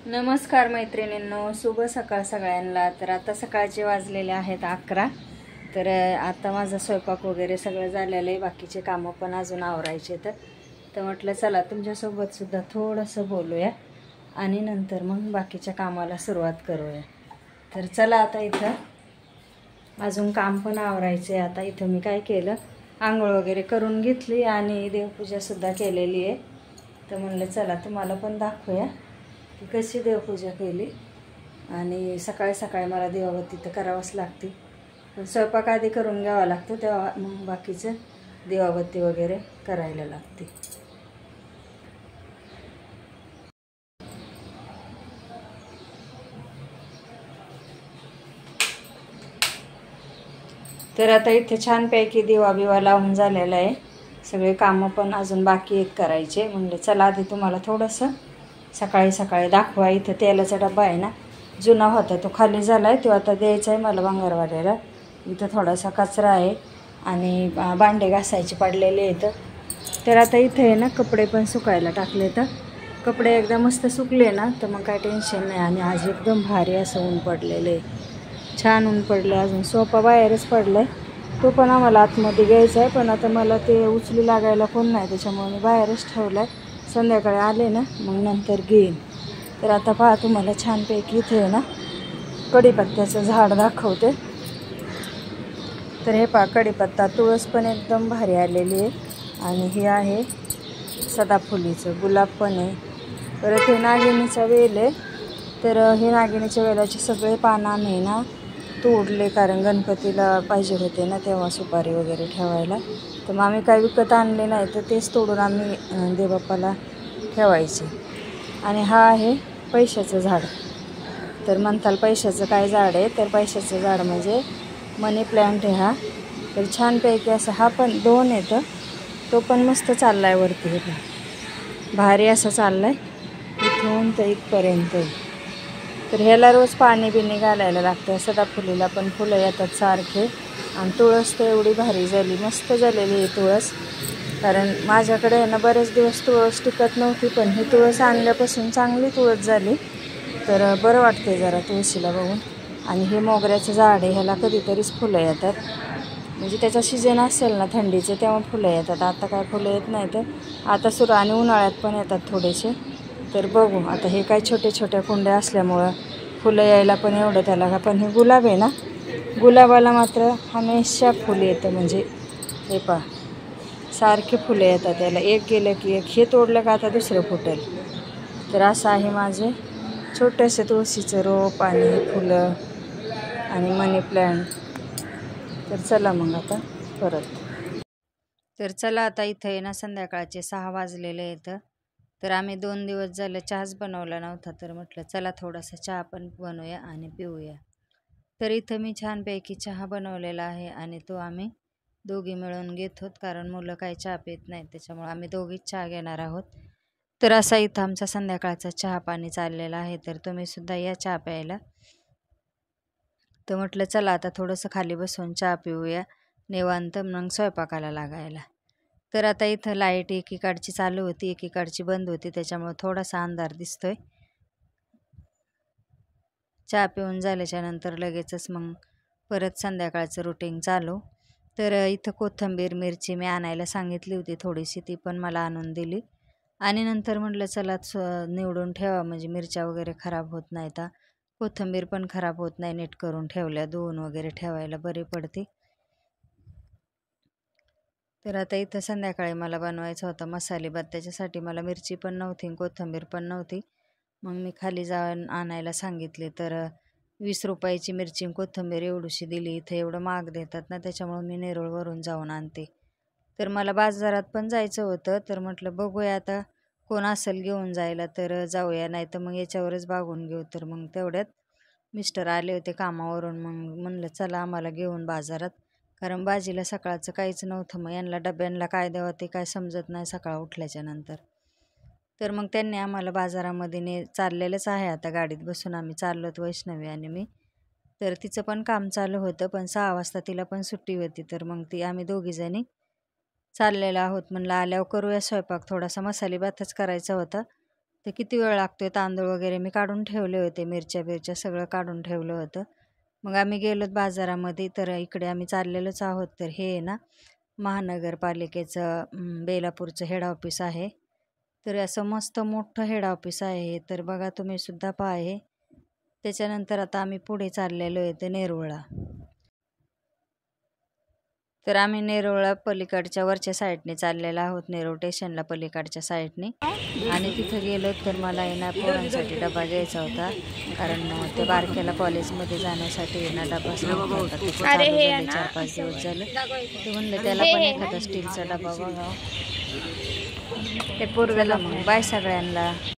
नमस्कार मैत्रिणींनो, शुभ सकाळ सगळ्यांना। तर आता सकाळचे वाजलेले आहेत 11। तर आता माझा स्वयंपाक वगैरे सगळं झालेलं आहे, बाकीचे कामं पण अजून आवरायचे। तर म्हटलं चला तुमच्यासोबत सुद्धा थोडंसं बोलूया आणि नंतर मग बाकीच्या कामाला सुरुवात करूया। तर चला आता इथं अजून काम पण आवरायचे। आता इथं मी काय केलं, आंघोळ वगैरे करून घेतली आणि देवपूजा सुद्धा केलेली आहे। तर म्हणलं चला तुम्हाला पण दाखवूया की कशी देवपूजा केली। आणि सकाळी सकाळी मला देवाबत्ती तर करावंच लागते, पण स्वयंपाक आधी करून घ्यावा लागतो, तेव्हा मग बाकीचं देवाबत्ती वगैरे करायला लागते। तर आता इथे छानपैकी दिवा बिवा लावून झालेला आहे, सगळे कामं पण अजून बाकी आहेत करायचे। म्हणजे चला आधी तुम्हाला थोडंसं सकाळी सकाळी दाखवा। इथं तेलाचा डबा आहे ना, जुना होता तो खाली झाला आहे, तो आता द्यायचा आहे मला भंगारवाल्याला। इथं थोडासा कचरा आहे आणि भांडे घासायचे पडलेले आहेत। तर आता इथे आहे ना कपडे पण सुकायला टाकले। तर कपडे एकदा मस्त सुकले ना तर मग काय टेन्शन नाही। आणि आज एकदम भारी असं ऊन पडलेलं आहे, छान ऊन पडलं। अजून सोफा बाहेरच पडला आहे, तो पण आम्हाला आतमध्ये घ्यायचा आहे, पण आता मला ते उचली लागायला कोण नाही, त्याच्यामुळे मी बाहेरच ठेवला आहे। संध्याकाळी आले ना मग नंतर घेईन। तर आता पहा तुम्हाला छानपैकी इथे आहे ना कढीपत्त्याचं झाड दाखवते। तर हे पहा कढीपत्ता, तुळस पण एकदम भारी आलेली आहे आणि हे आहे सदाफुलीचं गुलाब पण आहे। परत हे नागिनीचा वेल आहे। तर हे नागिनीच्या वेलाचे सगळे पानं आम्ही ना तोडले, कारण गणपतीला पाहिजे होते ना तेव्हा सुपारी वगैरे ठेवायला। तर मग आम्ही काय विकत आणले नाही, तर तेच तोडून आम्ही देवबाप्पाला ठेवायचे। आणि हा आहे पैशाचं झाड। तर म्हणताल पैशाचं काय झाड आहे, तर पैशाचं झाड म्हणजे मनी प्लॅन्ट आहे हा। तर छानपैकी असं हा पण 2 येतं, तो पण मस्त चालला आहे वरती, हे भारी असं चालला आहे इथून तर इथपर्यंत। तर ह्याला रोज पाणी बिणी घालायला लागतं। सदाफुलीला पण फुलं येतात सारखे, आणि तुळस तर एवढी भारी झाली, मस्त झालेली आहे तुळस। कारण माझ्याकडे आहे ना बरेच दिवस तुळस टिकत नव्हती, पण ही तुळस आणल्यापासून चांगली तुळस झाली। तर बरं वाटते जरा तुळशीला बघून। आणि हे मोगऱ्याचं झाड आहे, ह्याला कधीतरीच फुलं येतात, म्हणजे त्याचा सीजन असेल ना थंडीचे तेव्हा फुलं येतात। आता काय फुलं येत नाही, तर आता सुरू आणि उन्हाळ्यात पण येतात थोडेसे। तर बघू आता, हे काय छोटे छोट्या कुंड्या असल्यामुळं फुलं यायला पण एवढं त्याला का, पण हे गुलाब आहे ना, गुलाबाला मात्र हमेशा फुलं येतं। म्हणजे हे पहा सारखे फुलं येतात त्याला, एक गेलं की एक, हे तोडलं का आता दुसरं फुटेल। तर असं आहे माझे छोटेसे तुळशीचं रोप आणि फुलं आणि मनी प्लॅन्ट। तर चला मग आता परत। तर चला आता इथं आहे ना संध्याकाळचे 6 वाजलेले आहेत। तर आम्ही 2 दिवस झाले चहाच बनवला नव्हता, तर म्हटलं चला थोडासा चहा पण बनवूया आणि पिऊया। तर इथं मी छानपैकी चहा बनवलेला आहे आणि तो आम्ही दोघी मिळून घेत आहोत, कारण मुलं काही चहा पित नाहीत, त्याच्यामुळे आम्ही दोघीच चहा घेणार आहोत। तर असा इथं आमचा संध्याकाळचा चहा पाणी चाललेला आहे। तर तुम्ही सुद्धा या चहा प्यायला। तर म्हटलं चला आता थोडंसं खाली बसून चहा पिऊया निवांत, मग स्वयंपाकाला लागायला। तर आता इथं लाईट एकीकडची चालू होती, एकीकडची बंद होती, त्याच्यामुळे थोडासा अंधार दिसतोय। चहा पिऊन झाल्याच्या नंतर लगेचच मग परत संध्याकाळचं रुटीन चालू। तर इथं कोथिंबीर मिरची मी आणायला सांगितली होती थोडीशी, ती पण मला आणून दिली। आणि नंतर म्हटलं चला निवडून ठेवा, म्हणजे मिरच्या वगैरे खराब होत नाहीत, कोथिंबीर पण खराब होत नाही, नीट करून ठेवल्या धुवून वगैरे ठेवायला बरी पडते। तर आता इथं संध्याकाळी मला बनवायचा होता मसाले भात, त्याच्यासाठी मला मिरची पण नव्हती कोथिंबीर पण नव्हती, मग मी खाली जाऊन आणायला सांगितले। तर 20 रुपयाची मिरची कोथिंबीर एवढीशी दिली, इथं एवढं महाग देतात ना, त्याच्यामुळे मी नेरूळवरून जाऊन आणते। तर मला बाजारात पण जायचं होतं, तर म्हटलं बघूया आता कोण असेल घेऊन जायला तर जाऊया, नाही तर मग याच्यावरच भागून घेऊ। तर मग तेवढ्यात मिस्टर आले होते कामावरून, मग म्हणलं चला आम्हाला घेऊन बाजारात, कारण भाजीला सकाळचं काहीच नव्हतं, मग यांना डब्यांना काय द्यावं ते काय समजत नाही सकाळ उठल्याच्या नंतर। तर मग त्यांनी आम्हाला बाजारामध्ये चाललेलंच आहे, आता गाडीत बसून आम्ही चाललोत वैष्णवी आणि मी। तर तिचं पण काम चालू होतं, पण 6 वाजता तिला पण सुट्टी होती, तर मग आम्ही दोघीजणी चाललेलो आहोत। म्हणलं आल्यावर करूया स्वयंपाक, थोडासा मसाले भातच करायचा होता, तर किती वेळ लागतोय. तांदूळ वगैरे मी काढून ठेवले होते, मिरच्या बिरच्या सगळं काढून ठेवलं होतं. मग आम्ही गेलोत बाजारामध्ये. तर इकडे आम्ही चाललेलोच आहोत. तर हे आहे ना महानगरपालिकेचं बेलापूरचं हेड ऑफिस आहे. तर असं मस्त मोठं हेड ऑफिस आहे हे. तर बघा तुम्ही सुद्धा पहा हे. त्याच्यानंतर आता आम्ही पुढे चाललेलो आहे ते नेरुळला. तर आम्ही नेरुळला पलीकडच्या वरच्या साईडने चाललेलो आहोत, नेरुळ स्टेशनला पलीकडच्या साईडने. आणि तिथं गेलो तर मला येणार पोरांसाठी डबा घ्यायचा होता, कारण ते बारक्याला कॉलेजमध्ये जाण्यासाठी येणार डबा सांगत होता. त्याचं चालू झाले 4-5 दिवस झाले. ते म्हणलं त्याला पण एखादा स्टीलचा डबा बघावं. ते पोरगेला मग बाय सगळ्यांना.